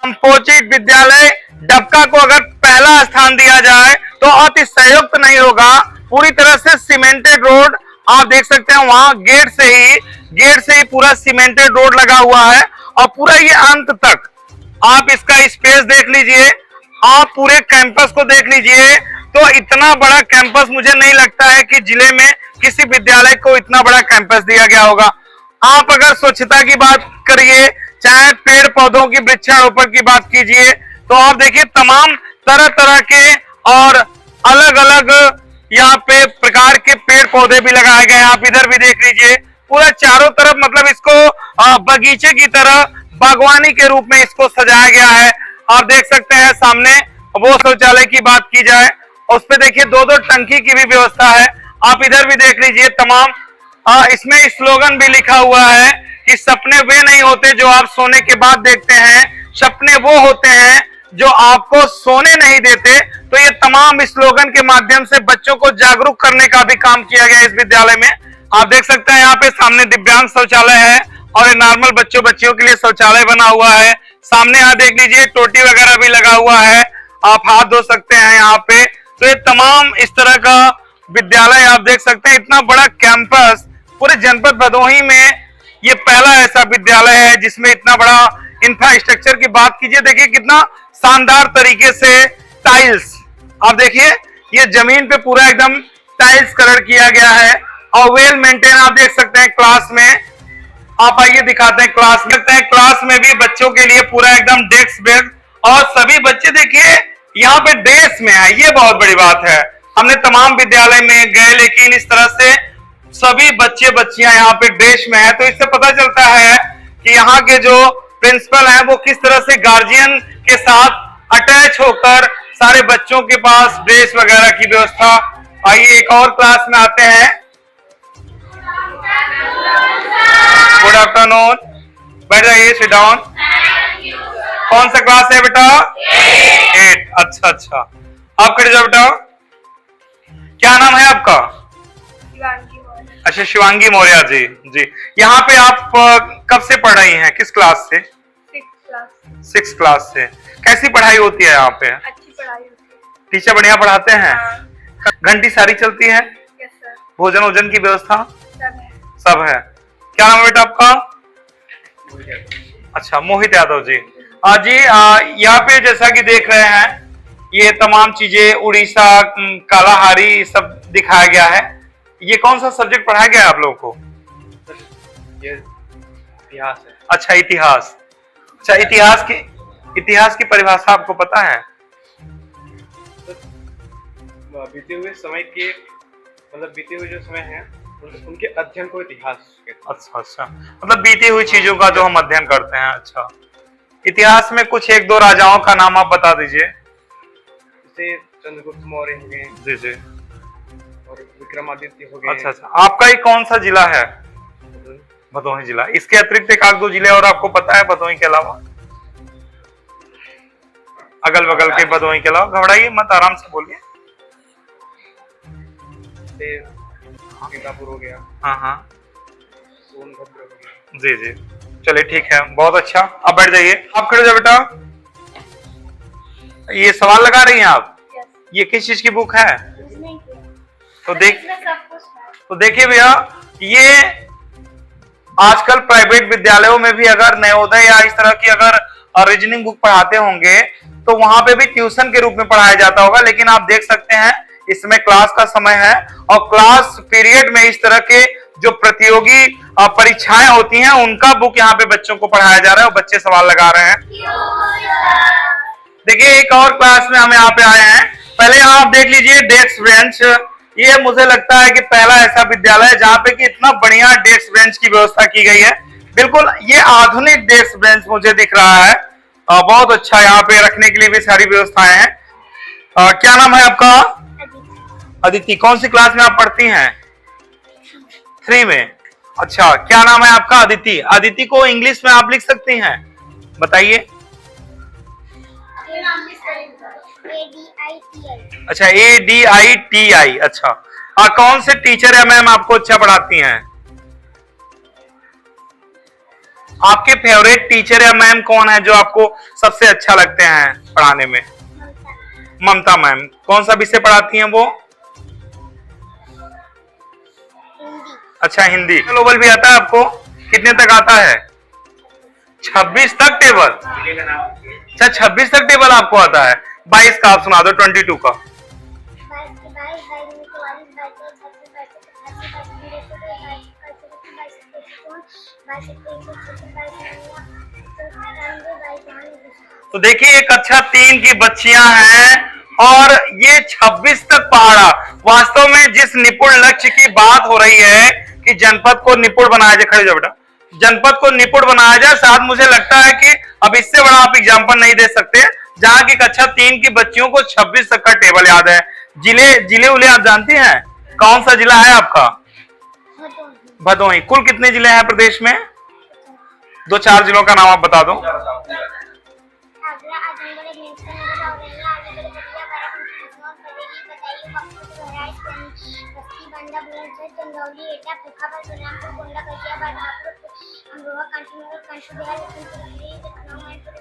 Composite विद्यालय डबका को अगर पहला स्थान दिया जाए तो अतिशयोक्त नहीं होगा। पूरी तरह से सीमेंटेड रोड आप देख सकते हैं, वहां गेट से ही पूरा सीमेंटेड रोड लगा हुआ है और पूरा ये अंत तक आप इसका स्पेस देख लीजिए, आप पूरे कैंपस को देख लीजिए। तो इतना बड़ा कैंपस मुझे नहीं लगता है कि जिले में किसी विद्यालय को इतना बड़ा कैंपस दिया गया होगा। आप अगर स्वच्छता की बात करिए, चाहे पेड़ पौधों की वृक्षारोपण की बात कीजिए, तो आप देखिए तमाम तरह तरह के और अलग अलग यहाँ पे प्रकार के पेड़ पौधे भी लगाए गए हैं। आप इधर भी देख लीजिए, पूरा चारों तरफ मतलब इसको बगीचे की तरह बागवानी के रूप में इसको सजाया गया है। आप देख सकते हैं सामने वो शौचालय की बात की जाए, उस पे देखिए दो दो टंकी की भी व्यवस्था है। आप इधर भी देख लीजिए तमाम, इसमें स्लोगन भी लिखा हुआ है कि सपने वे नहीं होते जो आप सोने के बाद देखते हैं, सपने वो होते हैं जो आपको सोने नहीं देते। तो ये तमाम स्लोगन के माध्यम से बच्चों को जागरूक करने का भी काम किया गया इस विद्यालय में। आप देख सकते हैं यहाँ पे सामने दिव्यांग शौचालय है और नॉर्मल बच्चों के लिए शौचालय बना हुआ है। सामने यहाँ देख लीजिए टोटी वगैरह भी लगा हुआ है, आप हाथ धो सकते हैं यहाँ पे। तो ये तमाम इस तरह का विद्यालय आप देख सकते हैं। इतना बड़ा कैंपस पूरे जनपद भदोही में ये पहला ऐसा विद्यालय है जिसमें इतना बड़ा इंफ्रास्ट्रक्चर की बात कीजिए। देखिए कितना शानदार तरीके से टाइल्स, आप देखिए ये जमीन पे पूरा एकदम टाइल्स कलर किया गया है और वेल मेंटेन। आप देख सकते हैं क्लास में, आप आइए दिखाते हैं क्लास में। क्लास में भी बच्चों के लिए पूरा एकदम डेस्क बेंच और सभी बच्चे देखिए यहाँ पे ड्रेस में है, ये बहुत बड़ी बात है। हमने तमाम विद्यालय में गए लेकिन इस तरह से सभी बच्चे बच्चियां यहाँ पे ड्रेस में है, तो इससे पता चलता है कि यहाँ के जो प्रिंसिपल हैं वो किस तरह से गार्जियन के साथ अटैच होकर सारे बच्चों के पास ड्रेस वगैरह की व्यवस्था। आइए एक और क्लास में आते हैं। गुड आफ्टरनून, बैठ जाइए, सिट डाउन। कौन सा क्लास है बेटा? 8। अच्छा अच्छा, आप खड़े जाओ बेटा। क्या नाम है आपका? अच्छा, शिवांगी मौर्य जी। यहाँ पे आप कब से पढ़ रही हैं, किस क्लास से? 6th क्लास से। कैसी पढ़ाई होती है यहाँ पे? अच्छी पढ़ाई होती है। टीचर बढ़िया पढ़ाते हैं? हाँ। घंटी सारी चलती है? Yes sir. भोजन वोजन की व्यवस्था सब है। क्या नाम है बेटा आपका? अच्छा, मोहित यादव जी। जी यहाँ पे जैसा कि देख रहे हैं ये तमाम चीजें उड़ीसा, कालाहारी सब दिखाया गया है। ये कौन सा सब्जेक्ट पढ़ाया गया है आप लोगों को? ये इतिहास है। अच्छा, इतिहास। अच्छा, इतिहास की परिभाषा आपको पता है? बीते हुए समय के मतलब बीते हुए जो समय है उनके अध्ययन को इतिहास कहते हैं। अच्छा, मतलब बीती हुई चीजों का जो हम अध्ययन करते हैं। अच्छा, इतिहास में कुछ एक दो राजाओं का नाम आप बता दीजिए। जैसे चंद्रगुप्त मौर्य हो गए जी और विक्रमादित्य हो गए। अच्छा, आपका ये कौन सा जिला है? भदोही जिला। इसके अतिरिक्त एक आध दो जिले और आपको पता है भदोही के अलावा? अगल बगल के भदोही के अलावा? घबराइए मत, आराम से बोलिए। सीतापुर हो गया। हाँ, सोनभद्र हो गया। जी। चलिए ठीक है, बहुत अच्छा। अब बैठ जाइए, आप खड़े जाओ बेटा। ये सवाल लगा रही हैं आप? ये किस चीज की बुक है? तो देखिए भैया, ये आजकल प्राइवेट विद्यालयों में भी अगर नवोदय या इस तरह की अगर रीजनिंग बुक पढ़ाते होंगे तो वहां पे भी ट्यूशन के रूप में पढ़ाया जाता होगा। लेकिन आप देख सकते हैं इसमें क्लास का समय है और क्लास पीरियड में इस तरह के जो प्रतियोगी परीक्षाएं होती हैं उनका बुक यहाँ पे बच्चों को पढ़ाया जा रहा है और बच्चे सवाल लगा रहे हैं। देखिए एक और क्लास में हम यहाँ पे आए हैं। पहले आप देख लीजिए डेस्क बेंच। ये मुझे लगता है कि पहला ऐसा विद्यालय है जहाँ पे कि इतना बढ़िया डेस्क बेंच की व्यवस्था की गई है। बिल्कुल ये आधुनिक डेस्क बेंच मुझे दिख रहा है। बहुत अच्छा, यहाँ पे रखने के लिए भी सारी व्यवस्थाएं हैं। क्या नाम है आपका? अदिति। कौन सी क्लास में आप पढ़ती हैं? 3 में। अच्छा, क्या नाम है आपका? अदिति। अदिति को इंग्लिश में आप लिख सकती हैं, बताइए। अच्छा, ADITI। अच्छा, कौन से टीचर है मैम आपको अच्छा पढ़ाती हैं? आपके फेवरेट टीचर या मैम कौन है जो आपको सबसे अच्छा लगते हैं पढ़ाने में? ममता मैम। कौन सा विषय पढ़ाती हैं वो? अच्छा, हिंदी। ग्लोबल भी आता है आपको? कितने तक आता है? 26 तक टेबल? अच्छा, 26 तक टेबल आपको आता है। 22 का आप सुना दो, 22 का। तो देखिए, एक कक्षा 3 की बच्चियां हैं और ये 26 तक पढ़ा। वास्तव में जिस निपुण लक्ष्य की बात हो रही है कि जनपद को निपुण बनाया जाए, खड़े जाओ बेटा, जनपद को निपुण बनाया जाए, शायद मुझे लगता है कि अब इससे बड़ा आप एग्जाम्पल नहीं दे सकते, जहां की कक्षा 3 की बच्चियों को 26 तक का टेबल याद है। जिले उले आप जानती हैं? कौन सा जिला है आपका? भदोही। कुल कितने जिले हैं प्रदेश में? 2-4 जिलों का नाम आप बता दो।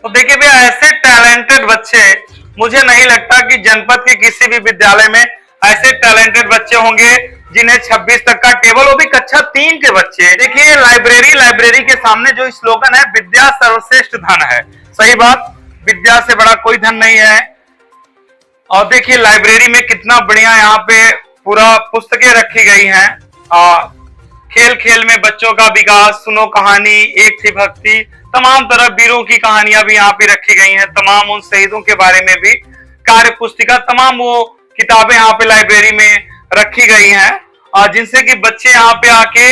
तो देखिए भैया, ऐसे टैलेंटेड बच्चे, मुझे नहीं लगता कि जनपद के किसी भी विद्यालय में ऐसे टैलेंटेड बच्चे होंगे जिन्हें 26 तक का टेबल, वो भी कक्षा 3 के बच्चे। देखिए, लाइब्रेरी के सामने जो स्लोगन है, विद्या सर्वश्रेष्ठ धन है। सही बात, विद्या से बड़ा कोई धन नहीं है। और देखिए लाइब्रेरी में कितना बढ़िया यहाँ पे पूरा पुस्तकें रखी गई हैं। खेल खेल में बच्चों का विकास, सुनो कहानी, एक थी भक्ति, तमाम तरह वीरों की कहानियां भी यहाँ पे रखी गई हैं। तमाम उन शहीदों के बारे में भी कार्य पुस्तिका, तमाम वो किताबें यहाँ पे लाइब्रेरी में रखी गई हैं, और जिनसे कि बच्चे यहाँ पे आके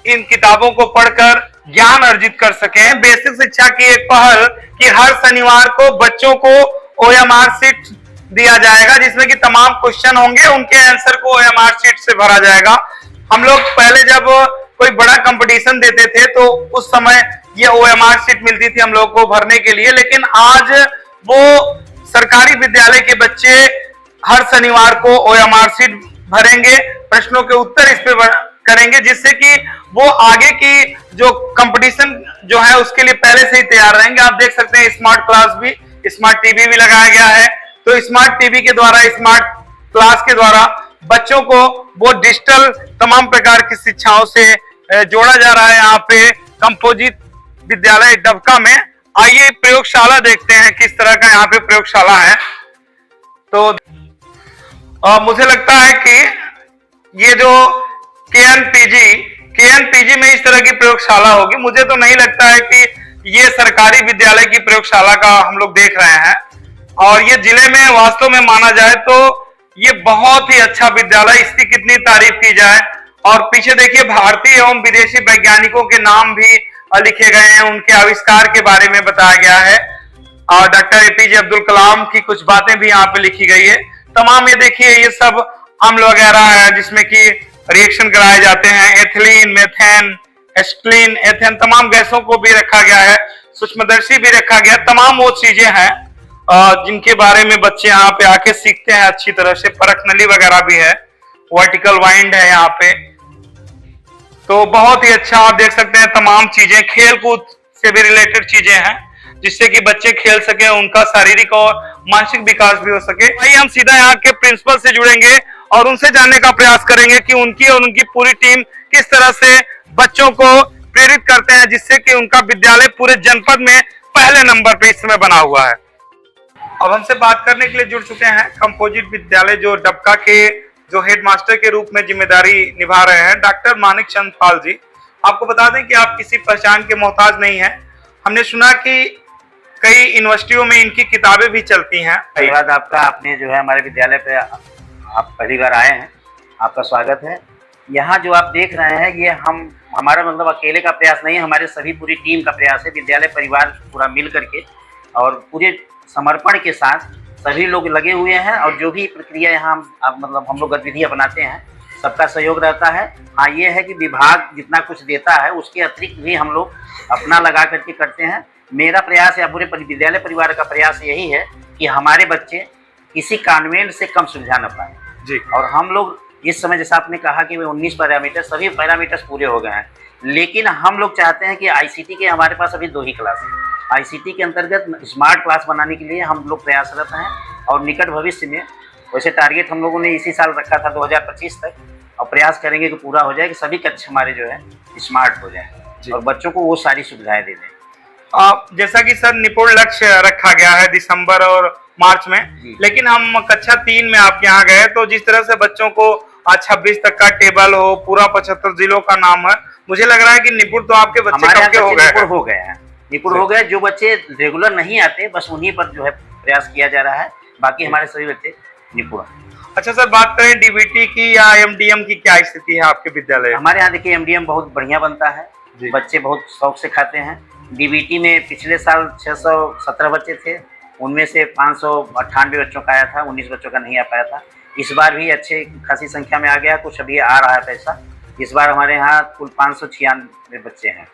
इन किताबों को पढ़कर ज्ञान अर्जित कर सके। बेसिक शिक्षा की एक पहल कि हर शनिवार को बच्चों को OMR शीट दिया जाएगा, जिसमें कि तमाम क्वेश्चन होंगे, उनके आंसर को OMR शीट से भरा जाएगा। हम लोग पहले जब कोई बड़ा कंपटीशन देते थे तो उस समय ये OMR शीट मिलती थी हम लोग को भरने के लिए, लेकिन आज वो सरकारी विद्यालय के बच्चे हर शनिवार को OMR शीट भरेंगे, प्रश्नों के उत्तर इस पे करेंगे, जिससे कि वो आगे की जो कंपटीशन जो है उसके लिए पहले से ही तैयार रहेंगे। आप देख सकते हैं स्मार्ट क्लास भी, स्मार्ट टीवी भी लगाया गया है। तो स्मार्ट टीवी के द्वारा, स्मार्ट क्लास के द्वारा बच्चों को वो डिजिटल तमाम प्रकार की शिक्षाओं से जोड़ा जा रहा है यहाँ पे कंपोजिट विद्यालय डबका में। आइए प्रयोगशाला देखते हैं किस तरह का यहाँ पे प्रयोगशाला है। तो मुझे लगता है कि ये जो KNPG में इस तरह की प्रयोगशाला होगी। मुझे तो नहीं लगता है कि ये सरकारी विद्यालय की प्रयोगशाला का हम लोग देख रहे हैं, और ये जिले में वास्तव में माना जाए तो ये बहुत ही अच्छा विद्यालय, इसकी कितनी तारीफ की जाए। और पीछे देखिए भारतीय एवं विदेशी वैज्ञानिकों के नाम भी लिखे गए हैं, उनके आविष्कार के बारे में बताया गया है, और डॉक्टर APJ अब्दुल कलाम की कुछ बातें भी यहाँ पे लिखी गई है। तमाम ये देखिए, ये सब अम्ल वगैरह है जिसमें कि रिएक्शन कराए जाते हैं, एथिलीन, मेथेन, एस्टिलीन, एथेन, तमाम गैसों को भी रखा गया है, सूक्ष्मदर्शी भी रखा गया। तमाम वो चीजें हैं जिनके बारे में बच्चे यहाँ पे आके सीखते हैं अच्छी तरह से। परख नली वगैरह भी है, वर्टिकल वाइंड है यहाँ पे। तो बहुत ही अच्छा आप देख सकते हैं, तमाम चीजें खेल कूद से भी रिलेटेड चीजें हैं, जिससे कि बच्चे खेल सके, उनका शारीरिक और मानसिक विकास भी हो सके। भाई हम सीधा यहाँ के प्रिंसिपल से जुड़ेंगे और उनसे जानने का प्रयास करेंगे कि उनकी और उनकी पूरी टीम किस तरह से बच्चों को प्रेरित करते हैं, जिससे कि उनका विद्यालय पूरे जनपद में पहले नंबर पे इस समय बना हुआ है। अब हमसे बात करने के लिए जुड़ चुके हैं कंपोजिट विद्यालय जो डबका के जो हेडमास्टर के रूप में जिम्मेदारी निभा रहे हैं, डॉक्टर मानिक चंद पाल जी। आपको बता दें कि आप किसी पहचान के मोहताज नहीं हैं। हमने सुना कि कई यूनिवर्सिटियों में इनकी किताबें भी चलती हैं। धन्यवाद आपका, आपने जो है हमारे विद्यालय पे आप पहली बार आए हैं, आपका स्वागत है। यहाँ जो आप देख रहे हैं ये हमारा मतलब अकेले का प्रयास नहीं है, हमारे सभी पूरी टीम का प्रयास है। विद्यालय परिवार पूरा मिल करके और पूरे समर्पण के साथ सभी लोग लगे हुए हैं, और जो भी प्रक्रिया यहाँ मतलब हम लोग गतिविधियाँ बनाते हैं सबका सहयोग रहता है। हाँ, ये है कि विभाग जितना कुछ देता है उसके अतिरिक्त भी हम लोग अपना लगा करके करते हैं। मेरा प्रयास या पूरे विद्यालय परिवार का प्रयास यही है कि हमारे बच्चे किसी कॉन्वेंट से कम सुलझा न पाए जी। और हम लोग इस समय जैसा आपने कहा कि 19 पैरामीटर, सभी पैरामीटर्स पूरे हो गए हैं। लेकिन हम लोग चाहते हैं कि आईसीटी के हमारे पास अभी 2 ही क्लास हैं। आईसीटी के अंतर्गत स्मार्ट क्लास बनाने के लिए हम लोग प्रयासरत हैं और निकट भविष्य में वैसे टारगेट हम लोगों ने इसी साल रखा था 2025 तक, और प्रयास करेंगे कि पूरा हो जाए कि सभी कक्ष हमारे जो है स्मार्ट हो जाए और बच्चों को वो सारी सुविधाएं दे दें। जैसा कि सर निपुण लक्ष्य रखा गया है दिसंबर और मार्च में, लेकिन हम कक्षा 3 में आपके यहाँ गए तो जिस तरह से बच्चों को आज 26 तक का टेबल हो, पूरा 75 जिलों का नाम है, मुझे लग रहा है कि निपुण तो आपके बच्चे हमारे कब के हो गए निपुण हो गए हैं। निपुण हो गए, जो बच्चे रेगुलर नहीं आते बस उन्हीं पर जो है प्रयास किया जा रहा है, बाकी हमारे सभी बच्चे निपुण। अच्छा सर, बात करें डीबीटी की या एमडीएम की, क्या स्थिति है आपके विद्यालय? हमारे यहाँ देखिए एमडीएम बहुत बढ़िया बनता है, बच्चे बहुत शौक से खाते हैं। डीबीटी में पिछले साल 617 बच्चे थे, उनमें से 598 बच्चों का आया था, 19 बच्चों का नहीं आ पाया था। इस बार भी अच्छे खासी संख्या में आ गया, कुछ अभी आ रहा है पैसा। इस बार हमारे यहाँ कुल 596 बच्चे हैं,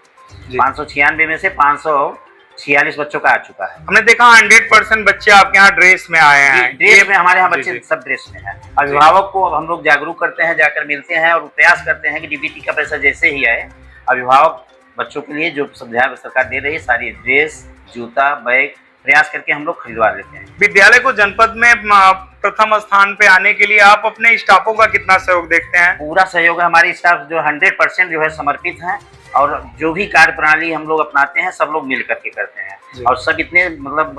596 में से 546 बच्चों का आ चुका है। हमने देखा 100% बच्चे आपके यहाँ ड्रेस में आए हैं। ड्रेस में हमारे यहाँ बच्चे सब ड्रेस में हैं। अभिभावक को हम लोग जागरूक करते हैं, जाकर मिलते हैं और प्रयास करते हैं कि डीबीटी का पैसा जैसे ही आए अभिभावक बच्चों के लिए जो सुविधाएं सरकार दे रही है, सारी ड्रेस, जूता, बैग प्रयास करके हम लोग खरीदवा लेते हैं। विद्यालय को जनपद में प्रथम स्थान पे आने के लिए आप अपने स्टाफों का कितना सहयोग देखते हैं? पूरा सहयोग है, हमारी स्टाफ जो 100% जो है समर्पित है और जो भी कार्य प्रणाली हम लोग अपनाते हैं सब लोग मिल करके करते हैं और सब इतने मतलब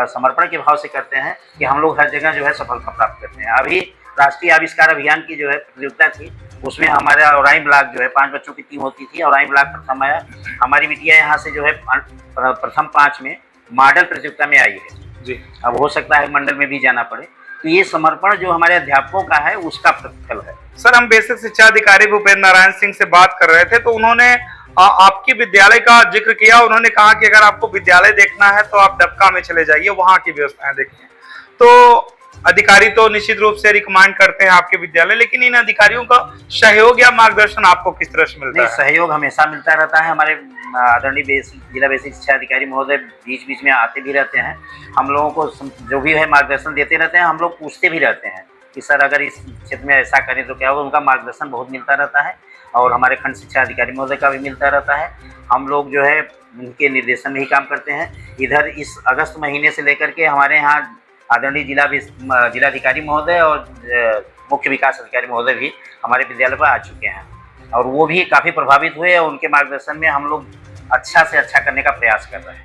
समर्पण के भाव से करते हैं कि हम लोग हर जगह जो है सफलता प्राप्त करते हैं। अभी राष्ट्रीय आविष्कार अभियान की जो है प्रतियोगिता थी, उसमें हमारा औराई ब्लॉक जो है 5 बच्चों की टीम होती थी, औराई ब्लॉक प्रथम आया। हमारी बिटिया यहाँ से जो है प्रथम 5 में मॉडल प्रतियोगिता में आई है जी। अब हो सकता है मंडल में भी जाना पड़े, तो ये समर्पण जो हमारे अध्यापकों का है उसका प्रतिफल है। सर, हम बेसिक शिक्षा अधिकारी भूपेंद्र नारायण सिंह से बात कर रहे थे तो उन्होंने आपकी विद्यालय का जिक्र किया। उन्होंने कहा कि अगर आपको विद्यालय देखना है तो आप डबका में चले जाइए, वहां की व्यवस्थाएं देखिए। तो अधिकारी तो निश्चित रूप से रिकमेंड करते हैं आपके विद्यालय, लेकिन इन अधिकारियों का सहयोग या मार्गदर्शन आपको किस तरह से मिलता है? सहयोग हमेशा मिलता रहता है। हमारे आदरणीय जिला बेसिक शिक्षा अधिकारी महोदय बीच बीच में आते भी रहते हैं, हम लोगों को जो भी है मार्गदर्शन देते रहते हैं। हम लोग पूछते भी रहते हैं कि सर अगर इस क्षेत्र में ऐसा करें तो क्या होगा, उनका मार्गदर्शन बहुत मिलता रहता है और हमारे खंड शिक्षा अधिकारी महोदय का भी मिलता रहता है। हम लोग जो है उनके निर्देशन में ही काम करते हैं। इधर इस अगस्त महीने से लेकर के हमारे यहाँ आदरणीय जिलाधिकारी महोदय और मुख्य विकास अधिकारी महोदय भी हमारे विद्यालय पर आ चुके हैं और वो भी काफ़ी प्रभावित हुए और उनके मार्गदर्शन में हम लोग अच्छा से अच्छा करने का प्रयास कर रहे हैं।